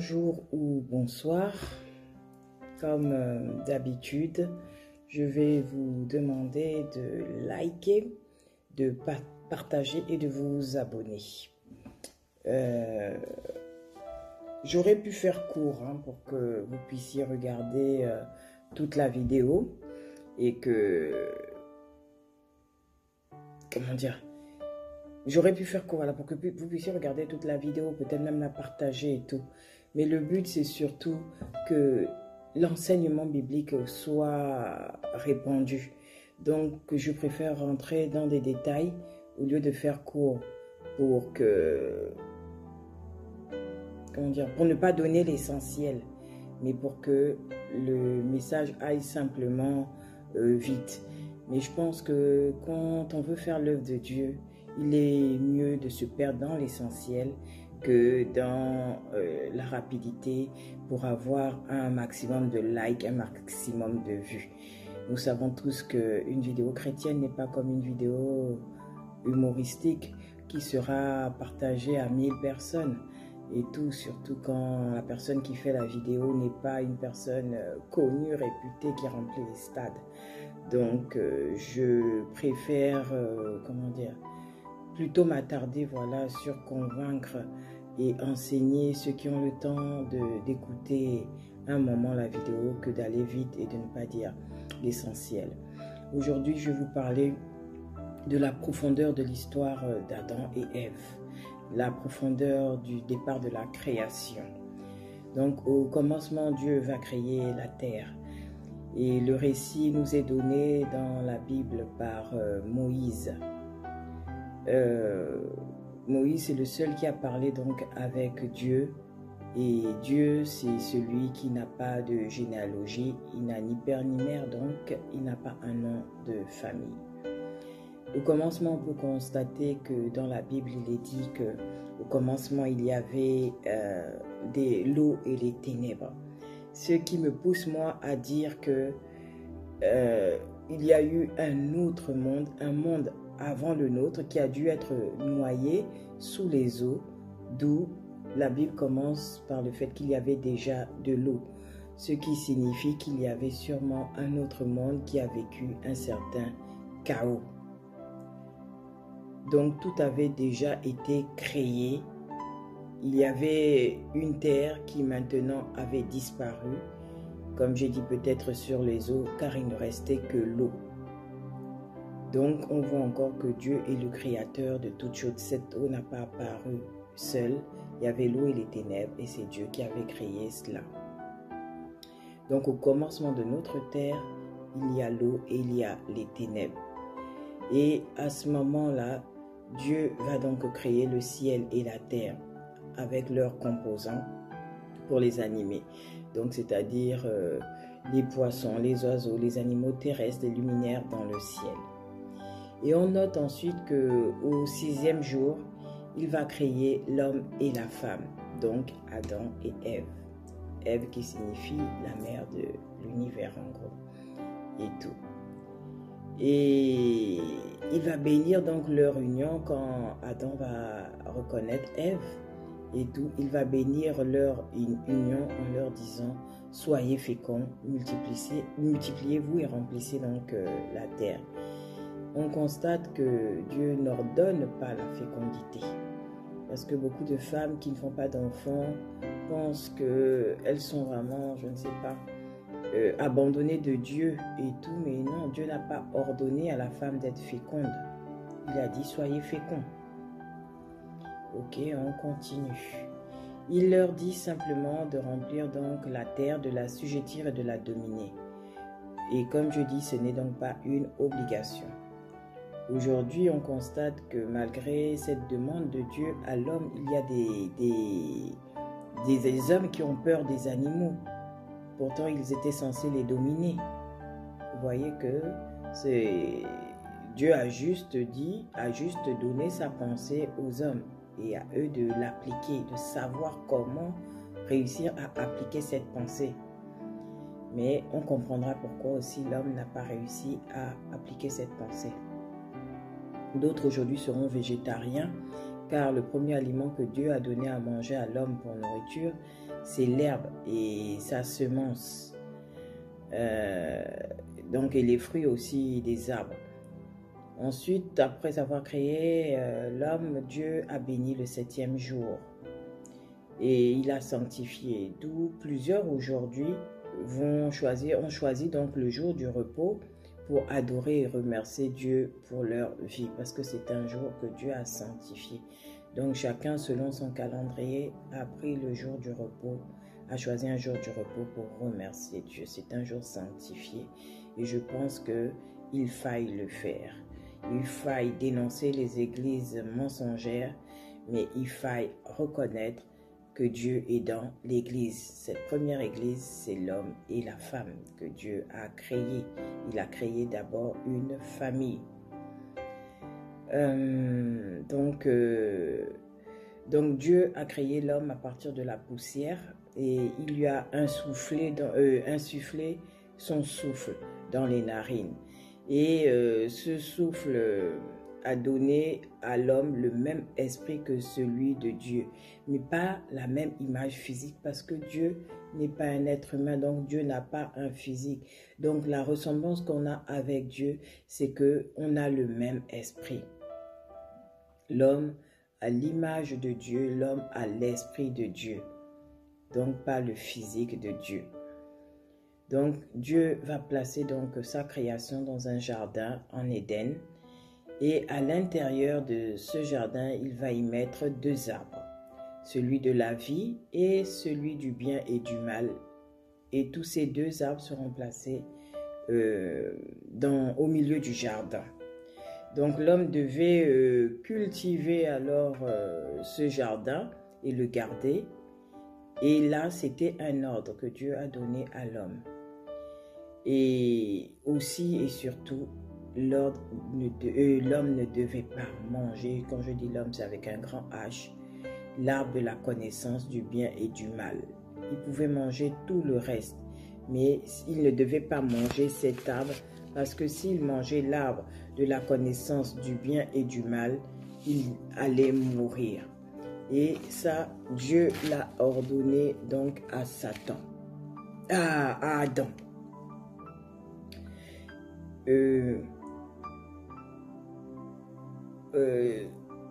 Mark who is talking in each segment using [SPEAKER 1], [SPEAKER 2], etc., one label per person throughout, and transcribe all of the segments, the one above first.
[SPEAKER 1] Bonjour ou bonsoir. Comme d'habitude, je vais vous demander de liker, de partager et de vous abonner. J'aurais pu faire court pour que vous puissiez regarder toute la vidéo et que, comment dire, j'aurais pu faire court pour que vous puissiez regarder toute la vidéo, peut-être même la partager et tout. Mais le but, c'est surtout que l'enseignement biblique soit répandu. Donc, je préfère rentrer dans des détails au lieu de faire court pour que, comment dire, pour ne pas donner l'essentiel, mais pour que le message aille simplement vite. Mais je pense que quand on veut faire l'œuvre de Dieu, il est mieux de se perdre dans l'essentiel que dans la rapidité pour avoir un maximum de likes, un maximum de vues. Nous savons tous qu'une vidéo chrétienne n'est pas comme une vidéo humoristique qui sera partagée à 1000 personnes. Et tout, surtout quand la personne qui fait la vidéo n'est pas une personne connue, réputée, qui remplit les stades. Donc, je préfère, comment dire, plutôt m'attarder, voilà, sur convaincre et enseigner ceux qui ont le temps d'écouter un moment la vidéo que d'aller vite et de ne pas dire l'essentiel. Aujourd'hui, je vais vous parler de la profondeur de l'histoire d'Adam et Ève, la profondeur du départ de la création. Donc, au commencement, Dieu va créer la terre. Et le récit nous est donné dans la Bible par Moïse. Moïse est le seul qui a parlé donc avec Dieu. Et Dieu, c'est celui qui n'a pas de généalogie, il n'a ni père ni mère, donc il n'a pas un nom de famille. Au commencement, on peut constater que dans la Bible, il est dit qu'au commencement, il y avait l'eau et les ténèbres. Ce qui me pousse, moi, à dire que il y a eu un autre monde, un monde avant le nôtre qui a dû être noyé sous les eaux, d'où la Bible commence par le fait qu'il y avait déjà de l'eau, ce qui signifie qu'il y avait sûrement un autre monde qui a vécu un certain chaos. Donc tout avait déjà été créé. Il y avait une terre qui maintenant avait disparu, comme j'ai dit peut-être sur les eaux, car il ne restait que l'eau. Donc on voit encore que Dieu est le créateur de toutes choses. Cette eau n'a pas apparu seule. Il y avait l'eau et les ténèbres et c'est Dieu qui avait créé cela. Donc au commencement de notre terre, il y a l'eau et il y a les ténèbres. Et à ce moment-là, Dieu va donc créer le ciel et la terre avec leurs composants pour les animer. Donc c'est-à-dire les poissons, les oiseaux, les animaux terrestres, les luminaires dans le ciel. Et on note ensuite qu'au 6e jour, il va créer l'homme et la femme, donc Adam et Ève. Ève qui signifie la mère de l'univers en gros, et tout. Et il va bénir donc leur union quand Adam va reconnaître Ève, et tout. Il va bénir leur union en leur disant « Soyez féconds, multipliez-vous et remplissez donc la terre ». On constate que Dieu n'ordonne pas la fécondité. Parce que beaucoup de femmes qui ne font pas d'enfants pensent qu'elles sont vraiment, je ne sais pas, abandonnées de Dieu et tout. Mais non, Dieu n'a pas ordonné à la femme d'être féconde. Il a dit « Soyez féconds ». Ok, on continue. Il leur dit simplement de remplir donc la terre, de la sujettir et de la dominer. Et comme je dis, ce n'est donc pas une obligation. Aujourd'hui, on constate que malgré cette demande de Dieu à l'homme, il y a des hommes qui ont peur des animaux. Pourtant, ils étaient censés les dominer. Vous voyez que Dieu a juste donné sa pensée aux hommes et à eux de l'appliquer, de savoir comment réussir à appliquer cette pensée. Mais on comprendra pourquoi aussi l'homme n'a pas réussi à appliquer cette pensée. D'autres aujourd'hui seront végétariens car le premier aliment que Dieu a donné à manger à l'homme pour nourriture, c'est l'herbe et sa semence. Donc, et les fruits aussi des arbres. Ensuite, après avoir créé l'homme, Dieu a béni le 7e jour et il a sanctifié. D'où plusieurs aujourd'hui ont choisi donc le jour du repos pour adorer et remercier Dieu pour leur vie, parce que c'est un jour que Dieu a sanctifié. Donc chacun, selon son calendrier, a pris le jour du repos, a choisi un jour du repos pour remercier Dieu. C'est un jour sanctifié et je pense qu'il faille le faire. Il faille dénoncer les églises mensongères, mais il faille reconnaître que Dieu est dans l'église. Cette première église, c'est l'homme et la femme que Dieu a créé. Il a créé d'abord une famille. Donc Dieu a créé l'homme à partir de la poussière et il lui a insufflé son souffle dans les narines. Et ce souffle a donné à l'homme le même esprit que celui de Dieu, mais pas la même image physique, parce que Dieu n'est pas un être humain, donc Dieu n'a pas un physique. Donc la ressemblance qu'on a avec Dieu, c'est qu'on a le même esprit. L'homme a l'image de Dieu, l'homme a l'esprit de Dieu, donc pas le physique de Dieu. Donc Dieu va placer donc sa création dans un jardin en Éden. Et à l'intérieur de ce jardin, il va y mettre 2 arbres, celui de la vie et celui du bien et du mal. Et tous ces 2 arbres seront placés au milieu du jardin. Donc l'homme devait cultiver alors ce jardin et le garder. Et là, c'était un ordre que Dieu a donné à l'homme. Et aussi et surtout, l'homme ne devait pas manger, quand je dis l'homme, c'est avec un grand H, l'arbre de la connaissance du bien et du mal. Il pouvait manger tout le reste, mais il ne devait pas manger cet arbre, parce que s'il mangeait l'arbre de la connaissance du bien et du mal, il allait mourir. Et ça, Dieu l'a ordonné donc à Adam.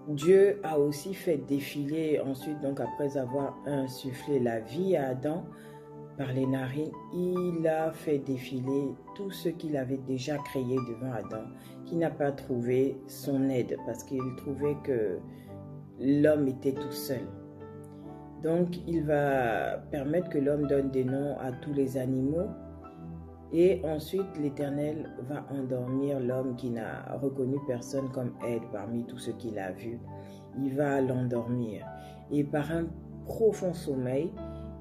[SPEAKER 1] Dieu a aussi fait défiler ensuite, donc après avoir insufflé la vie à Adam par les narines, il a fait défiler tout ce qu'il avait déjà créé devant Adam, qui n'a pas trouvé son aide parce qu'il trouvait que l'homme était tout seul. Donc il va permettre que l'homme donne des noms à tous les animaux. Et ensuite, l'Éternel va endormir l'homme qui n'a reconnu personne comme aide parmi tout ce qu'il a vu. Il va l'endormir. Et par un profond sommeil,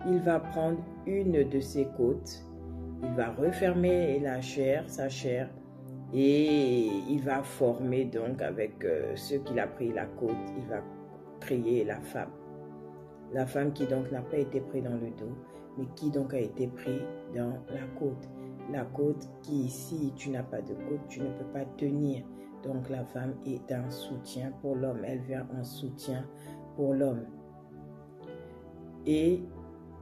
[SPEAKER 1] il va prendre une de ses côtes. Il va refermer sa chair, et il va former donc avec ce qu'il a pris la côte, il va créer la femme. La femme qui donc n'a pas été prise dans le dos, mais qui donc a été prise dans la côte. La côte qui, si tu n'as pas de côte, tu ne peux pas tenir. Donc la femme est un soutien pour l'homme. Elle vient en soutien pour l'homme. Et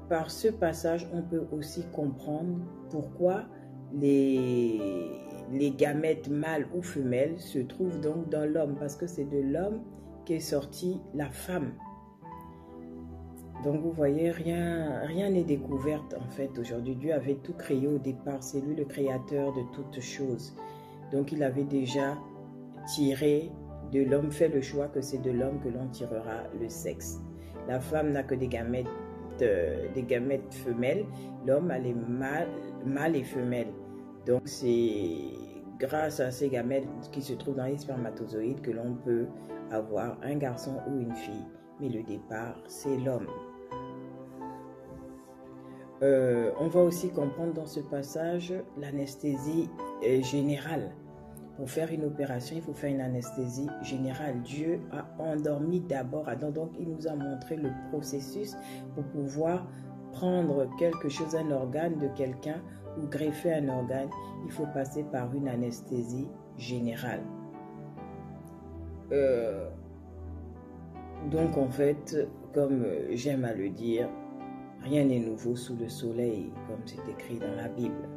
[SPEAKER 1] par ce passage, on peut aussi comprendre pourquoi les gamètes mâles ou femelles se trouvent donc dans l'homme. Parce que c'est de l'homme qu'est sortie la femme. Donc vous voyez, rien n'est découvert en fait aujourd'hui. Dieu avait tout créé au départ, c'est lui le créateur de toutes choses. Donc il avait déjà tiré de l'homme, fait le choix que c'est de l'homme que l'on tirera le sexe. La femme n'a que des gamètes femelles, l'homme a les mâles et femelles. Donc c'est grâce à ces gamètes qui se trouvent dans les spermatozoïdes que l'on peut avoir un garçon ou une fille. Mais le départ, c'est l'homme. On va aussi comprendre dans ce passage l'anesthésie générale. Pour faire une opération, il faut faire une anesthésie générale. Dieu a endormi d'abord Adam, donc il nous a montré le processus pour pouvoir prendre quelque chose, un organe de quelqu'un ou greffer un organe. Il faut passer par une anesthésie générale. Donc en fait, comme j'aime à le dire, Rien n'est nouveau sous le soleil, comme c'est écrit dans la Bible.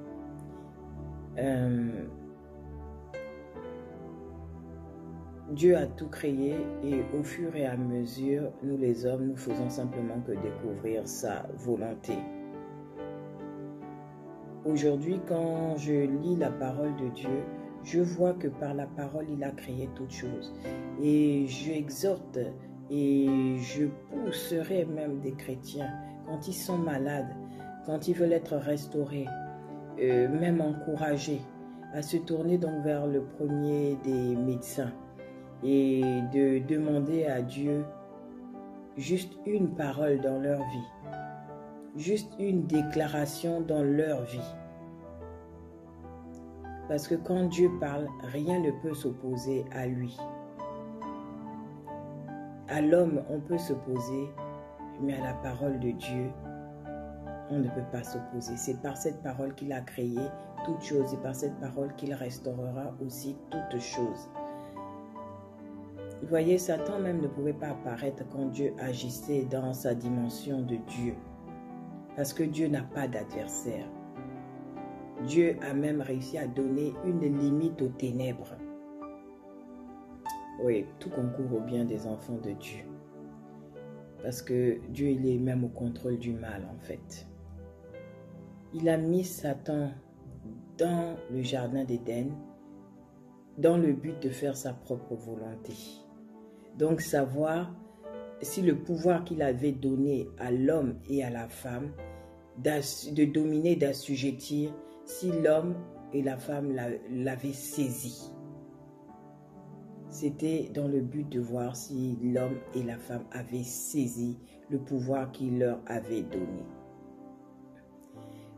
[SPEAKER 1] Dieu a tout créé et au fur et à mesure, nous les hommes, nous faisons simplement que découvrir sa volonté. Aujourd'hui, quand je lis la parole de Dieu, je vois que par la parole, il a créé toutes choses. Et j'exhorte et je pousserai même des chrétiens, quand ils sont malades, quand ils veulent être restaurés, même encouragés, à se tourner donc vers le premier des médecins et de demander à Dieu juste une parole dans leur vie, juste une déclaration dans leur vie. Parce que quand Dieu parle, rien ne peut s'opposer à lui. À l'homme, on peut s'opposer, mais à la parole de Dieu, on ne peut pas s'opposer. C'est par cette parole qu'il a créé toutes choses et par cette parole qu'il restaurera aussi toutes choses. Vous voyez, Satan même ne pouvait pas apparaître quand Dieu agissait dans sa dimension de Dieu. Parce que Dieu n'a pas d'adversaire. Dieu a même réussi à donner une limite aux ténèbres. Oui, tout concourt au bien des enfants de Dieu. Parce que Dieu, il est même au contrôle du mal, en fait. Il a mis Satan dans le jardin d'Éden dans le but de faire sa propre volonté. Donc, savoir si le pouvoir qu'il avait donné à l'homme et à la femme de dominer, d'assujettir, si l'homme et la femme l'avaient saisi. C'était dans le but de voir si l'homme et la femme avaient saisi le pouvoir qu'il leur avait donné.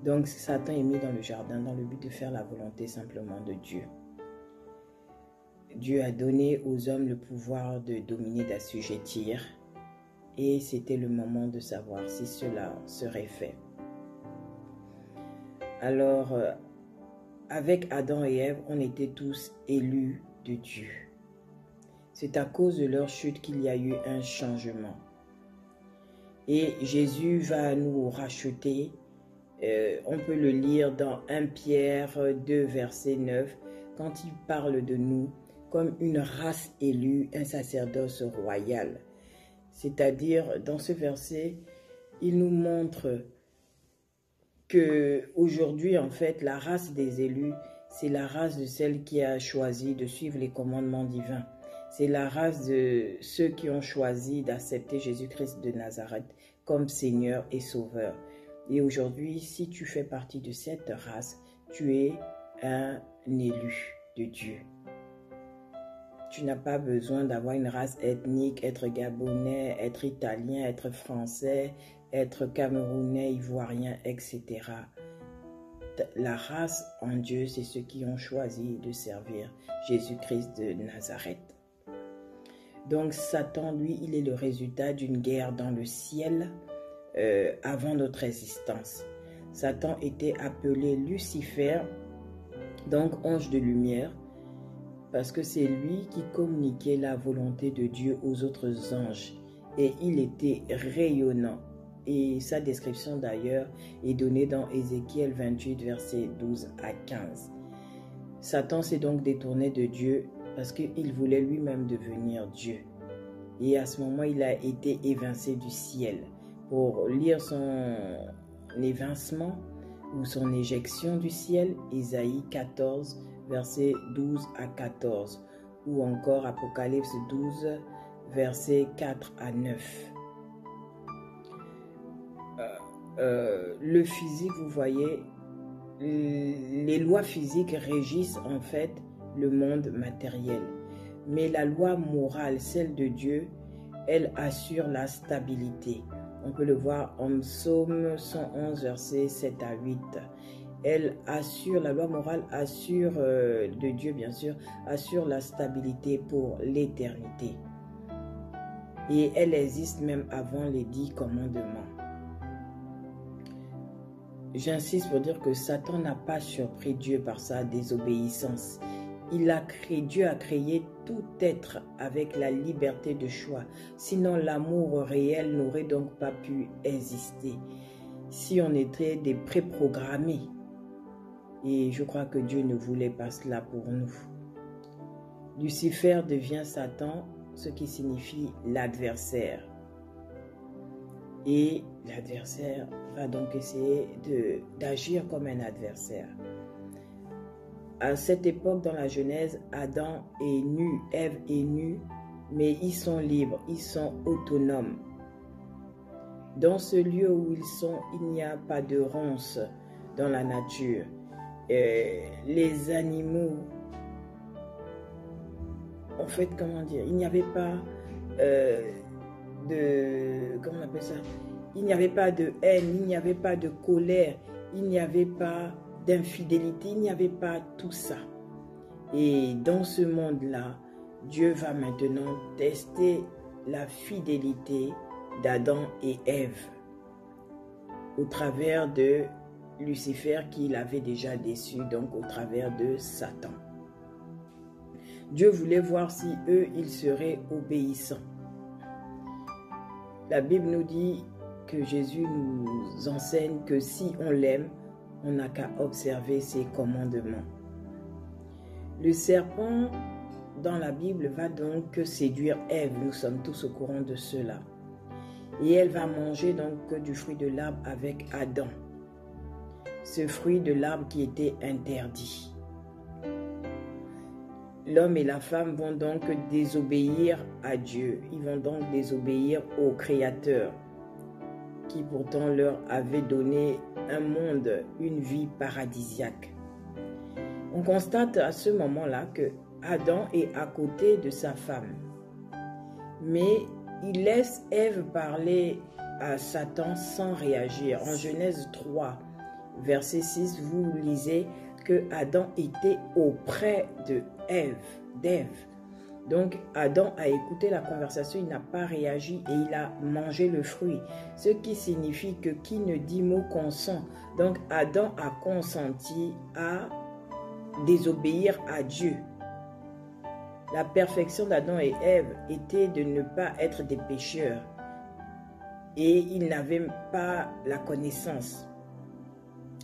[SPEAKER 1] Donc Satan est mis dans le jardin dans le but de faire la volonté simplement de Dieu. Dieu a donné aux hommes le pouvoir de dominer, d'assujettir, et c'était le moment de savoir si cela serait fait. Alors, avec Adam et Ève, on était tous élus de Dieu. C'est à cause de leur chute qu'il y a eu un changement. Et Jésus va nous racheter. On peut le lire dans 1 Pierre 2, verset 9, quand il parle de nous comme une race élue, un sacerdoce royal. C'est-à-dire, dans ce verset, il nous montre que aujourd'hui, en fait, la race des élus, c'est la race de celle qui a choisi de suivre les commandements divins. C'est la race de ceux qui ont choisi d'accepter Jésus-Christ de Nazareth comme Seigneur et Sauveur. Et aujourd'hui, si tu fais partie de cette race, tu es un élu de Dieu. Tu n'as pas besoin d'avoir une race ethnique, être gabonais, être italien, être français, être camerounais, ivoirien, etc. La race en Dieu, c'est ceux qui ont choisi de servir Jésus-Christ de Nazareth. Donc Satan, lui, il est le résultat d'une guerre dans le ciel avant notre existence. Satan était appelé Lucifer, donc ange de lumière, parce que c'est lui qui communiquait la volonté de Dieu aux autres anges. Et il était rayonnant. Et sa description d'ailleurs est donnée dans Ézéchiel 28, versets 12 à 15. Satan s'est donc détourné de Dieu parce qu'il voulait lui-même devenir Dieu. Et à ce moment, il a été évincé du ciel. Pour lire son évincement ou son éjection du ciel, Ésaïe 14, versets 12 à 14, ou encore Apocalypse 12, versets 4 à 9. Le physique, vous voyez, les lois physiques régissent en fait le monde matériel. Mais la loi morale, celle de Dieu, elle assure la stabilité. On peut le voir en Psaume 111, versets 7 à 8. Elle assure, la loi morale assure, de Dieu bien sûr, assure la stabilité pour l'éternité. Et elle existe même avant les 10 commandements. J'insiste pour dire que Satan n'a pas surpris Dieu par sa désobéissance. Dieu a créé tout être avec la liberté de choix. Sinon, l'amour réel n'aurait donc pas pu exister. si on était des préprogrammés. Et je crois que Dieu ne voulait pas cela pour nous. Lucifer devient Satan, ce qui signifie l'adversaire. Et l'adversaire va donc essayer d'agir comme un adversaire. À cette époque, dans la Genèse, Adam est nu, Ève est nue, mais ils sont libres, ils sont autonomes. Dans ce lieu où ils sont, il n'y a pas de ronces dans la nature. Les animaux, en fait, comment dire, il n'y avait pas comment on appelle ça? Il n'y avait pas de haine, il n'y avait pas de colère, il n'y avait pas d'infidélité, il n'y avait pas tout ça. Et dans ce monde-là, Dieu va maintenant tester la fidélité d'Adam et Ève au travers de Lucifer qui l'avait déjà déçu, donc au travers de Satan. Dieu voulait voir si eux, ils seraient obéissants. La Bible nous dit que Jésus nous enseigne que si on l'aime, on n'a qu'à observer ses commandements. Le serpent, dans la Bible, va donc séduire Ève. Nous sommes tous au courant de cela. Et elle va manger donc du fruit de l'arbre avec Adam. Ce fruit de l'arbre qui était interdit. L'homme et la femme vont donc désobéir à Dieu. Ils vont donc désobéir au Créateur, qui pourtant leur avait donné un monde, une vie paradisiaque. On constate à ce moment-là que Adam est à côté de sa femme. Mais il laisse Ève parler à Satan sans réagir. En Genèse 3, verset 6, vous lisez que Adam était auprès d'Ève. Donc Adam a écouté la conversation, il n'a pas réagi et il a mangé le fruit. Ce qui signifie que qui ne dit mot consent. Donc Adam a consenti à désobéir à Dieu. La perfection d'Adam et Ève était de ne pas être des pécheurs. Et ils n'avaient pas la connaissance.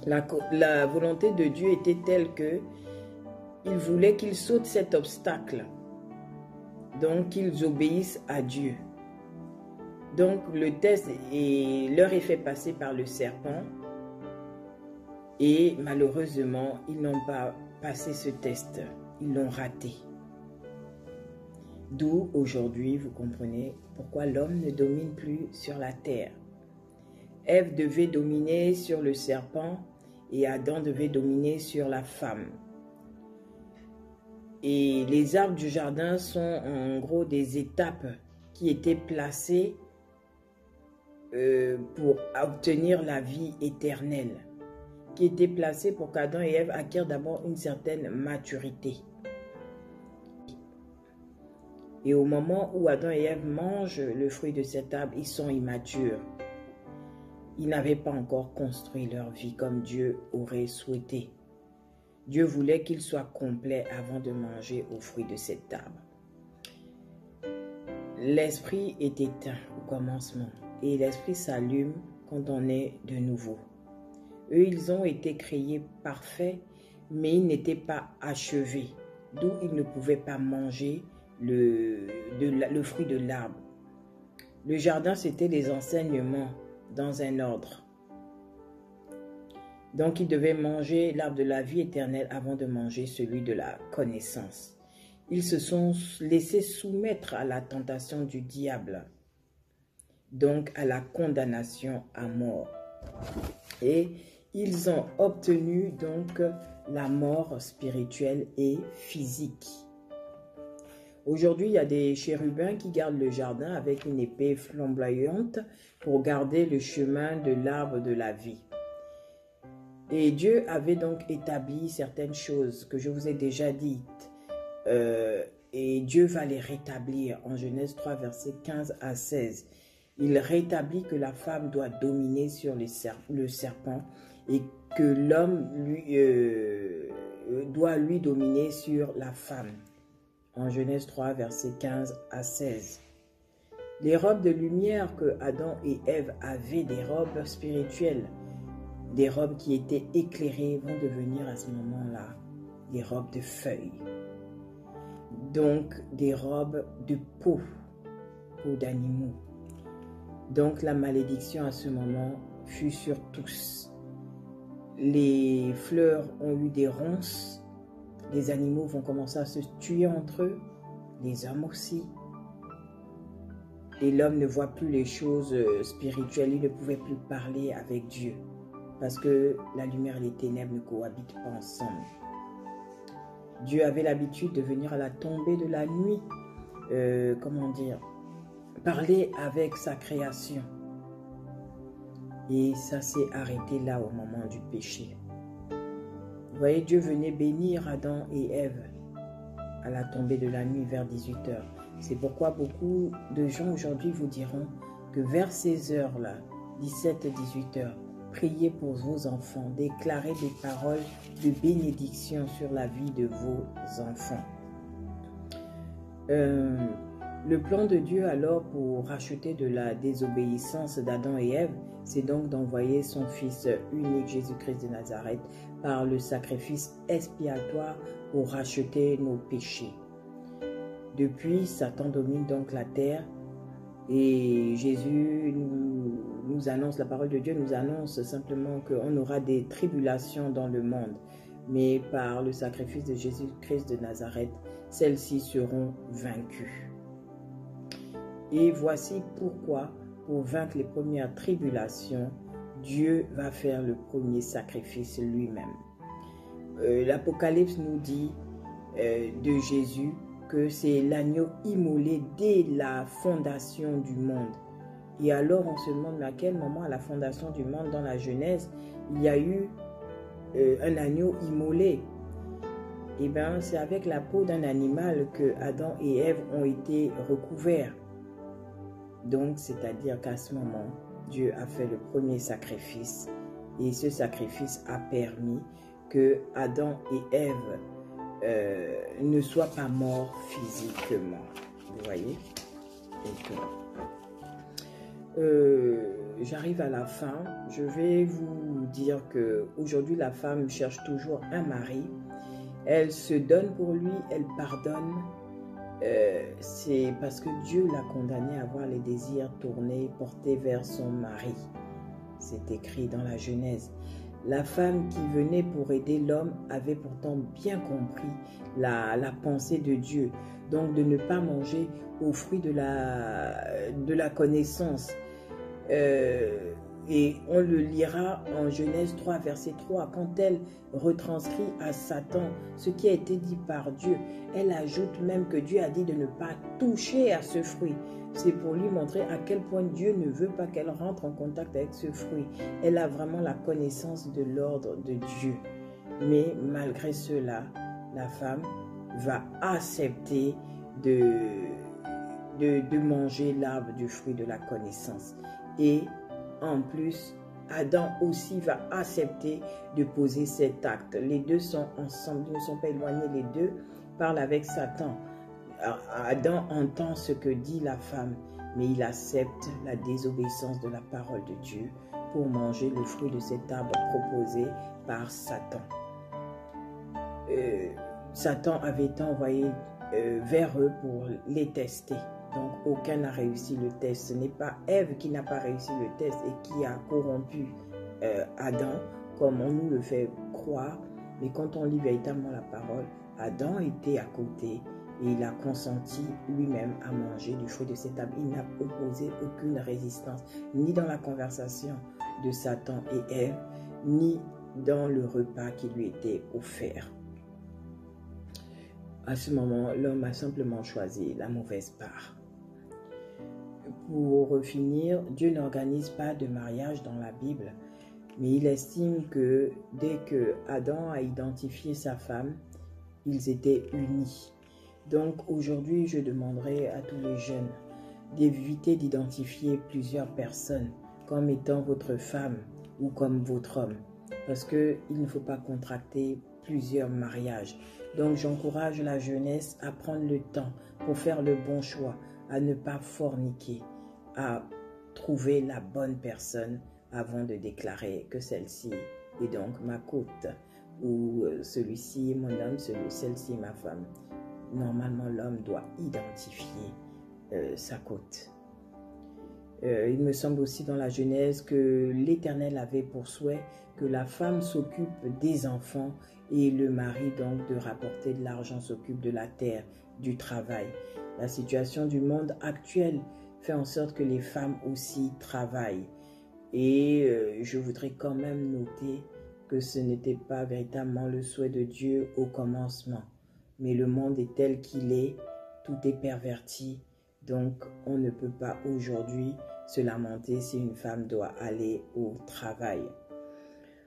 [SPEAKER 1] La volonté de Dieu était telle que il voulait qu'ils sautent cet obstacle. Donc qu'ils obéissent à Dieu. Donc le test leur est fait passer par le serpent. Et malheureusement, ils n'ont pas passé ce test. Ils l'ont raté. D'où aujourd'hui, vous comprenez pourquoi l'homme ne domine plus sur la terre. Ève devait dominer sur le serpent et Adam devait dominer sur la femme. Et les arbres du jardin sont en gros des étapes qui étaient placées pour obtenir la vie éternelle, qui étaient placées pour qu'Adam et Ève acquièrent d'abord une certaine maturité. Et au moment où Adam et Ève mangent le fruit de cet arbre, ils sont immatures. Ils n'avaient pas encore construit leur vie comme Dieu aurait souhaité. Dieu voulait qu'ils soient complets avant de manger au fruit de cet arbre. L'esprit est éteint au commencement et l'esprit s'allume quand on est de nouveau. Eux, ils ont été créés parfaits, mais ils n'étaient pas achevés, d'où ils ne pouvaient pas manger le fruit de l'arbre. Le jardin, c'était les enseignements dans un ordre. Donc, ils devaient manger l'arbre de la vie éternelle avant de manger celui de la connaissance. Ils se sont laissés soumettre à la tentation du diable, donc à la condamnation à mort. Et ils ont obtenu donc la mort spirituelle et physique. Aujourd'hui, il y a des chérubins qui gardent le jardin avec une épée flamboyante pour garder le chemin de l'arbre de la vie. Et Dieu avait donc établi certaines choses que je vous ai déjà dites. Et Dieu va les rétablir en Genèse 3, versets 15 à 16. Il rétablit que la femme doit dominer sur le serpent et que l'homme doit lui dominer sur la femme. En Genèse 3, versets 15 à 16. Les robes de lumière que Adam et Ève avaient, des robes spirituelles, des robes qui étaient éclairées vont devenir à ce moment-là des robes de feuilles. Donc des robes de peau d'animaux. Donc la malédiction à ce moment fut sur tous. Les fleurs ont eu des ronces, les animaux vont commencer à se tuer entre eux, les hommes aussi. Et l'homme ne voit plus les choses spirituelles, il ne pouvait plus parler avec Dieu parce que la lumière et les ténèbres ne cohabitent pas ensemble. Dieu avait l'habitude de venir à la tombée de la nuit, parler avec sa création. Et ça s'est arrêté là au moment du péché. Vous voyez, Dieu venait bénir Adam et Ève à la tombée de la nuit vers 18h. C'est pourquoi beaucoup de gens aujourd'hui vous diront que vers ces heures-là, 17-18h, priez pour vos enfants, déclarez des paroles de bénédiction sur la vie de vos enfants. Le plan de Dieu alors pour racheter de la désobéissance d'Adam et Ève, c'est donc d'envoyer son Fils unique Jésus-Christ de Nazareth par le sacrifice expiatoire pour racheter nos péchés. Depuis, Satan domine donc la terre et Jésus nous annonce, la parole de Dieu nous annonce simplement qu'on aura des tribulations dans le monde. Mais par le sacrifice de Jésus-Christ de Nazareth, celles-ci seront vaincues. Et voici pourquoi, pour vaincre les premières tribulations, Dieu va faire le premier sacrifice lui-même. L'Apocalypse nous dit de Jésus que c'est l'agneau immolé dès la fondation du monde. Et alors on se demande à quel moment, à la fondation du monde, dans la Genèse, il y a eu un agneau immolé. Eh bien, c'est avec la peau d'un animal que Adam et Ève ont été recouverts. Donc, c'est-à-dire qu'à ce moment, Dieu a fait le premier sacrifice. Et ce sacrifice a permis que Adam et Ève ne soient pas morts physiquement. Vous voyez? J'arrive à la fin. Je vais vous dire que aujourd'hui la femme cherche toujours un mari. Elle se donne pour lui, elle pardonne. C'est parce que Dieu l'a condamnée à avoir les désirs tournés, portés vers son mari. C'est écrit dans la Genèse. La femme qui venait pour aider l'homme avait pourtant bien compris la pensée de Dieu. Donc de ne pas manger au fruit de la connaissance. Et on le lira en Genèse 3, verset 3, quand elle retranscrit à Satan ce qui a été dit par Dieu. Elle ajoute même que Dieu a dit de ne pas toucher à ce fruit. C'est pour lui montrer à quel point Dieu ne veut pas qu'elle rentre en contact avec ce fruit. Elle a vraiment la connaissance de l'ordre de Dieu. Mais malgré cela, la femme va accepter de manger l'arbre du fruit de la connaissance. Et en plus, Adam aussi va accepter de poser cet acte. Les deux sont ensemble, ils ne sont pas éloignés, les deux parlent avec Satan. Adam entend ce que dit la femme, mais il accepte la désobéissance de la parole de Dieu pour manger le fruit de cet arbre proposé par Satan. Satan avait été envoyé vers eux pour les tester. Donc, aucun n'a réussi le test. Ce n'est pas Ève qui n'a pas réussi le test et qui a corrompu Adam, comme on nous le fait croire. Mais quand on lit véritablement la parole, Adam était à côté et il a consenti lui-même à manger du fruit de cet arbre. Il n'a opposé aucune résistance, ni dans la conversation de Satan et Ève, ni dans le repas qui lui était offert. À ce moment, l'homme a simplement choisi la mauvaise part. Pour finir, Dieu n'organise pas de mariage dans la Bible, mais il estime que dès que Adam a identifié sa femme, ils étaient unis. Donc aujourd'hui, je demanderai à tous les jeunes d'éviter d'identifier plusieurs personnes comme étant votre femme ou comme votre homme, parce qu'il ne faut pas contracter plusieurs mariages. Donc j'encourage la jeunesse à prendre le temps pour faire le bon choix, à ne pas forniquer, à trouver la bonne personne avant de déclarer que celle-ci est donc ma côte, ou celui-ci est mon homme, celle-ci est ma femme. Normalement, l'homme doit identifier sa côte. Il me semble aussi dans la Genèse que l'Éternel avait pour souhait que la femme s'occupe des enfants et le mari donc de rapporter de l'argent, s'occupe de la terre, du travail. La situation du monde actuel fait en sorte que les femmes aussi travaillent. Et je voudrais quand même noter que ce n'était pas véritablement le souhait de Dieu au commencement. Mais le monde est tel qu'il est, tout est perverti. Donc, on ne peut pas aujourd'hui se lamenter si une femme doit aller au travail.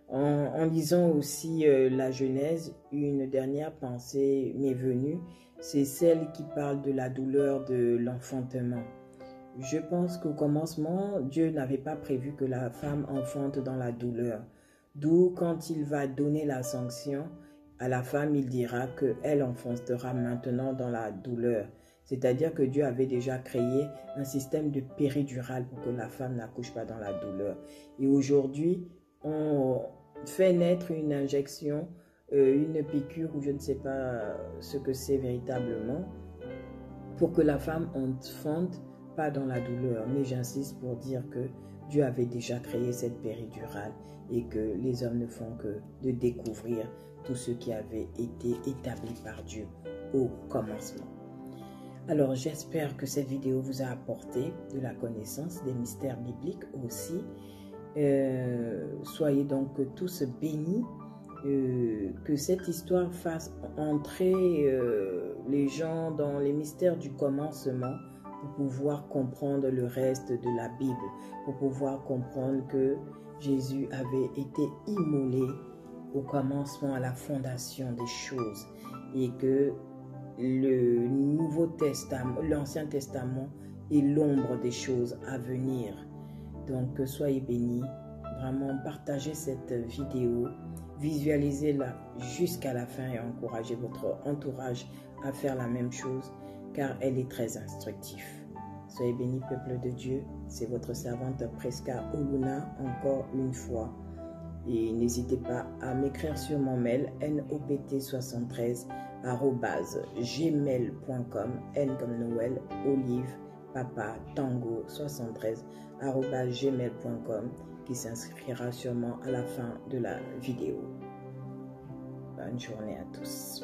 [SPEAKER 1] En lisant aussi la Genèse, une dernière pensée m'est venue, c'est celle qui parle de la douleur de l'enfantement. Je pense qu'au commencement, Dieu n'avait pas prévu que la femme enfante dans la douleur. D'où, quand il va donner la sanction à la femme, il dira qu'elle enfantera maintenant dans la douleur. C'est-à-dire que Dieu avait déjà créé un système de péridurale pour que la femme n'accouche pas dans la douleur. Et aujourd'hui, on fait naître une injection, une piqûre, ou je ne sais pas ce que c'est véritablement, pour que la femme enfante pas dans la douleur. Mais j'insiste pour dire que Dieu avait déjà créé cette péridurale et que les hommes ne font que de découvrir tout ce qui avait été établi par Dieu au commencement. Alors j'espère que cette vidéo vous a apporté de la connaissance des mystères bibliques aussi. Soyez donc tous bénis, que cette histoire fasse entrer les gens dans les mystères du commencement pour pouvoir comprendre le reste de la Bible, pour pouvoir comprendre que Jésus avait été immolé au commencement, à la fondation des choses, et que le Nouveau Testament, l'Ancien Testament est l'ombre des choses à venir. Donc soyez bénis, vraiment partagez cette vidéo, visualisez-la jusqu'à la fin et encouragez votre entourage à faire la même chose car elle est très instructive. Soyez bénis, peuple de Dieu, c'est votre servante Presca Oluna encore une fois. Et n'hésitez pas à m'écrire sur mon mail nopt73@gmail.com, N comme Noël, Olive, Papa, Tango 73 @gmail.com, qui s'inscrira sûrement à la fin de la vidéo. Bonne journée à tous.